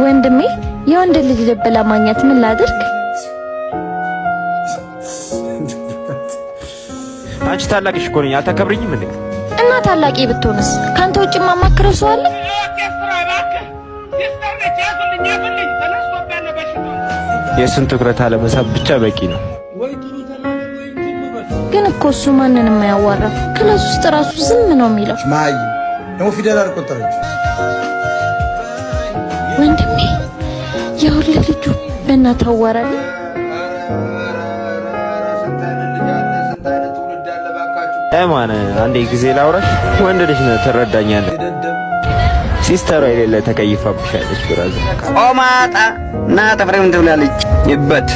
ወንድሜ የወንድ ልጅ ልብ ለማግኘት ምን ላድርግ? አንቺ ታላቅሽ እኮ ነኝ፣ አታከብሪኝም እንዴ? እና ታላቂ ብትሆንስ ካንተ ውጭ ማማክረው ሰው አለ? የእሱን ትኩረት አለመሳብ ብቻ በቂ ነው። ግን እኮ እሱ ማንንም አያዋራም። ክላስ ውስጥ ራሱ ዝም ነው የሚለው። ማይ ነው ፊደል አልቆጠረች። ወንድሜ የሁሉ ልጁ በእናትህ አዋራኝ። ማን አንዴ ጊዜ ላውራሽ። ወንድ ልጅ ነው ትረዳኛለህ። ሲስተሯ የሌለ ተከይፋብሻለች። ብራዘር ቆማጣ እና ተፍሬም ትብላለች ይበት